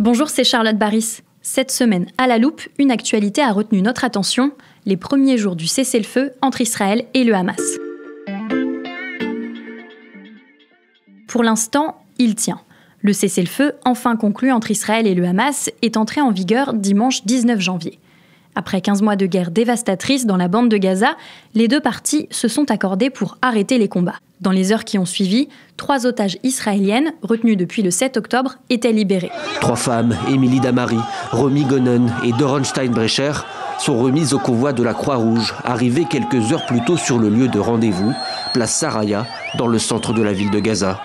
Bonjour, c'est Charlotte Baris. Cette semaine, à la loupe, une actualité a retenu notre attention, les premiers jours du cessez-le-feu entre Israël et le Hamas. Pour l'instant, il tient. Le cessez-le-feu, enfin conclu entre Israël et le Hamas, est entré en vigueur dimanche 19 janvier. Après 15 mois de guerre dévastatrice dans la bande de Gaza, les deux parties se sont accordées pour arrêter les combats. Dans les heures qui ont suivi, 3 otages israéliennes, retenues depuis le 7 octobre, étaient libérées. 3 femmes, Émilie Damari, Romy Gonen et Doron Steinbrecher, sont remises au convoi de la Croix-Rouge, arrivées quelques heures plus tôt sur le lieu de rendez-vous, place Saraya, dans le centre de la ville de Gaza.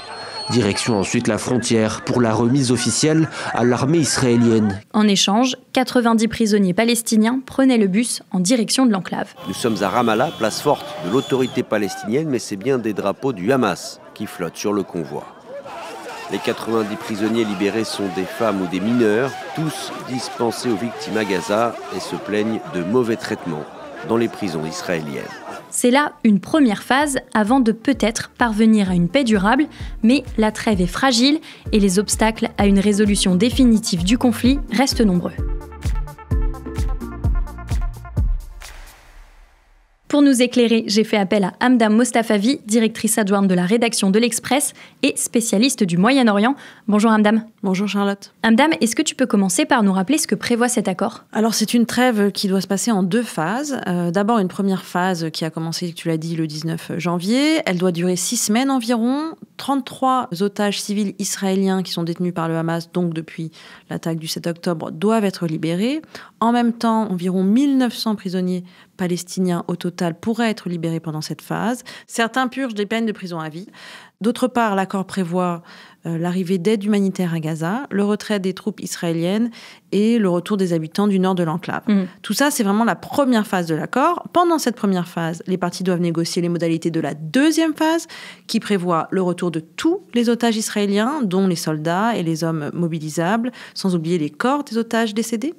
Direction ensuite la frontière pour la remise officielle à l'armée israélienne. En échange, 90 prisonniers palestiniens prenaient le bus en direction de l'enclave. Nous sommes à Ramallah, place forte de l'autorité palestinienne, mais c'est bien des drapeaux du Hamas qui flottent sur le convoi. Les 90 prisonniers libérés sont des femmes ou des mineurs, tous dispensés aux victimes à Gaza et se plaignent de mauvais traitements dans les prisons israéliennes. C'est là une première phase avant de peut-être parvenir à une paix durable, mais la trêve est fragile et les obstacles à une résolution définitive du conflit restent nombreux. Pour nous éclairer, j'ai fait appel à Hamda Mostafavi, directrice adjointe de la rédaction de l'Express et spécialiste du Moyen-Orient. Bonjour Hamdam. Bonjour Charlotte. Hamdam, est-ce que tu peux commencer par nous rappeler ce que prévoit cet accord ? Alors c'est une trêve qui doit se passer en 2 phases. D'abord une première phase qui a commencé, tu l'as dit, le 19 janvier. Elle doit durer 6 semaines environ. 33 otages civils israéliens qui sont détenus par le Hamas, donc depuis l'attaque du 7 octobre, doivent être libérés. En même temps, environ 1900 prisonniers palestiniens au total pourraient être libérés pendant cette phase. Certains purgent des peines de prison à vie. D'autre part, l'accord prévoit l'arrivée d'aide humanitaire à Gaza, le retrait des troupes israéliennes et le retour des habitants du nord de l'enclave. Tout ça, c'est vraiment la première phase de l'accord. Pendant cette première phase, les parties doivent négocier les modalités de la deuxième phase, qui prévoit le retour de tous les otages israéliens, dont les soldats et les hommes mobilisables, sans oublier les corps des otages décédés.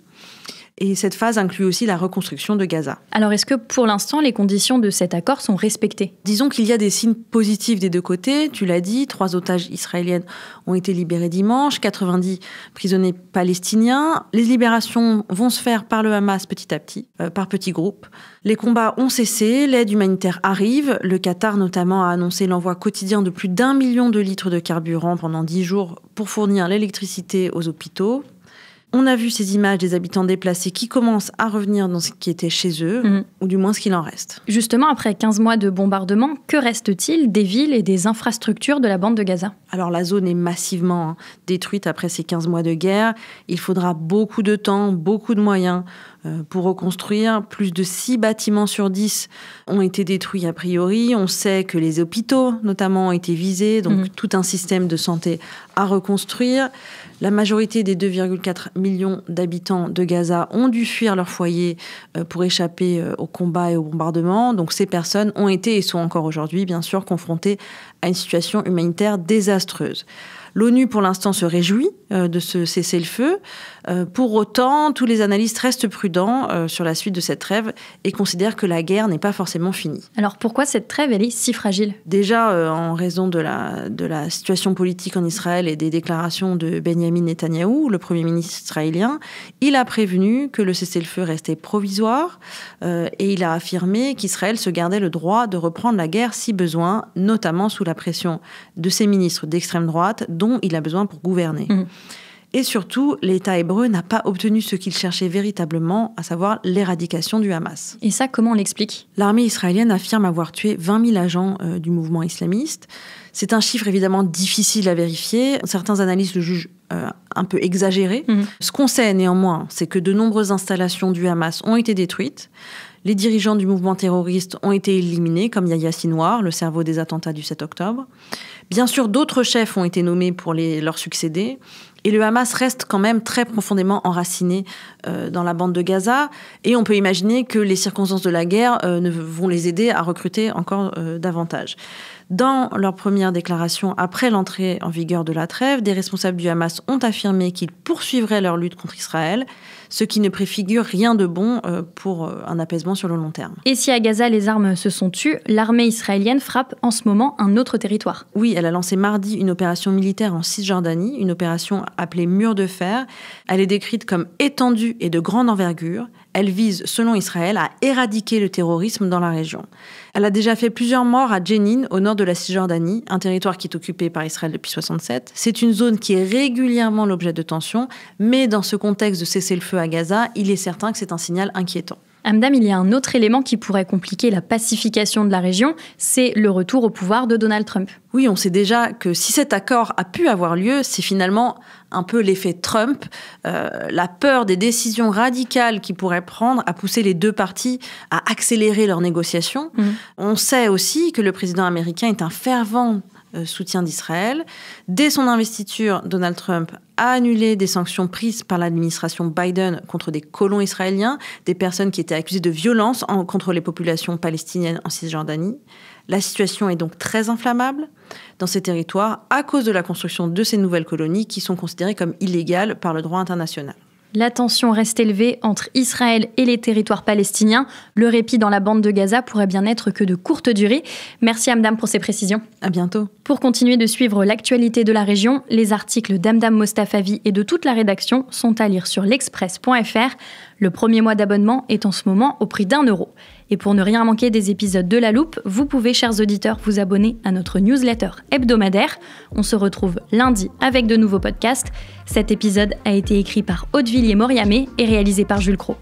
Et cette phase inclut aussi la reconstruction de Gaza. Alors, est-ce que pour l'instant, les conditions de cet accord sont respectées ? Disons qu'il y a des signes positifs des deux côtés. Tu l'as dit, 3 otages israéliennes ont été libérés dimanche, 90 prisonniers palestiniens. Les libérations vont se faire par le Hamas petit à petit, par petits groupes. Les combats ont cessé, l'aide humanitaire arrive. Le Qatar notamment a annoncé l'envoi quotidien de plus d'1 million de litres de carburant pendant 10 jours pour fournir l'électricité aux hôpitaux. On a vu ces images des habitants déplacés qui commencent à revenir dans ce qui était chez eux, ou du moins ce qu'il en reste. Justement, après 15 mois de bombardement, que reste-t-il des villes et des infrastructures de la bande de Gaza ? Alors la zone est massivement détruite après ces 15 mois de guerre. Il faudra beaucoup de temps, beaucoup de moyens pour reconstruire. Plus de 6 bâtiments sur 10 ont été détruits a priori. On sait que les hôpitaux, notamment, ont été visés, donc tout un système de santé à reconstruire. La majorité des 2,4 millions d'habitants de Gaza ont dû fuir leur foyer pour échapper aux combats et aux bombardements. Donc ces personnes ont été et sont encore aujourd'hui, bien sûr, confrontées à une situation humanitaire désastreuse. L'ONU, pour l'instant, se réjouit de ce cessez-le-feu. Pour autant, tous les analystes restent prudents sur la suite de cette trêve et considèrent que la guerre n'est pas forcément finie. Alors pourquoi cette trêve, elle est si fragile ? Déjà, en raison de la situation politique en Israël et des déclarations de Benjamin Netanyahou, le Premier ministre israélien, il a prévenu que le cessez-le-feu restait provisoire et il a affirmé qu'Israël se gardait le droit de reprendre la guerre si besoin, notamment sous la pression de ses ministres d'extrême droite dont il a besoin pour gouverner. Et surtout, l'État hébreu n'a pas obtenu ce qu'il cherchait véritablement, à savoir l'éradication du Hamas. Et ça, comment on l'explique ? L'armée israélienne affirme avoir tué 20 000 agents du mouvement islamiste. C'est un chiffre évidemment difficile à vérifier. Certains analystes le jugent un peu exagéré. Ce qu'on sait néanmoins, c'est que de nombreuses installations du Hamas ont été détruites. Les dirigeants du mouvement terroriste ont été éliminés, comme Yahya Sinwar, le cerveau des attentats du 7 octobre. Bien sûr, d'autres chefs ont été nommés pour leur succéder. Et le Hamas reste quand même très profondément enraciné dans la bande de Gaza. Et on peut imaginer que les circonstances de la guerre vont les aider à recruter encore davantage. Dans leur première déclaration après l'entrée en vigueur de la trêve, des responsables du Hamas ont affirmé qu'ils poursuivraient leur lutte contre Israël, ce qui ne préfigure rien de bon pour un apaisement sur le long terme. Et si à Gaza les armes se sont tues, l'armée israélienne frappe en ce moment un autre territoire. Oui, elle a lancé mardi une opération militaire en Cisjordanie, une opération appelée Mur de fer. Elle est décrite comme étendue et de grande envergure. Elle vise, selon Israël, à éradiquer le terrorisme dans la région. Elle a déjà fait plusieurs morts à Jenin, au nord de la Cisjordanie, un territoire qui est occupé par Israël depuis 1967. C'est une zone qui est régulièrement l'objet de tensions, mais dans ce contexte de cessez-le-feu à Gaza, il est certain que c'est un signal inquiétant. Amdam, il y a un autre élément qui pourrait compliquer la pacification de la région, c'est le retour au pouvoir de Donald Trump. Oui, on sait déjà que si cet accord a pu avoir lieu, c'est finalement un peu l'effet Trump. La peur des décisions radicales qu'il pourrait prendre a poussé les deux parties à accélérer leurs négociations. On sait aussi que le président américain est un fervent soutien d'Israël. Dès son investiture, Donald Trump a annulé des sanctions prises par l'administration Biden contre des colons israéliens, des personnes qui étaient accusées de violence contre les populations palestiniennes en Cisjordanie. La situation est donc très inflammable dans ces territoires à cause de la construction de ces nouvelles colonies qui sont considérées comme illégales par le droit international. La tension reste élevée entre Israël et les territoires palestiniens. Le répit dans la bande de Gaza pourrait bien n'être que de courte durée. Merci Amdam pour ces précisions. À bientôt. Pour continuer de suivre l'actualité de la région, les articles d'Amdam Mostafavi et de toute la rédaction sont à lire sur l'express.fr. Le premier mois d'abonnement est en ce moment au prix d'€1. Et pour ne rien manquer des épisodes de La Loupe, vous pouvez, chers auditeurs, vous abonner à notre newsletter hebdomadaire. On se retrouve lundi avec de nouveaux podcasts. Cet épisode a été écrit par Aude Villiers-Moriamé et réalisé par Jules Cros.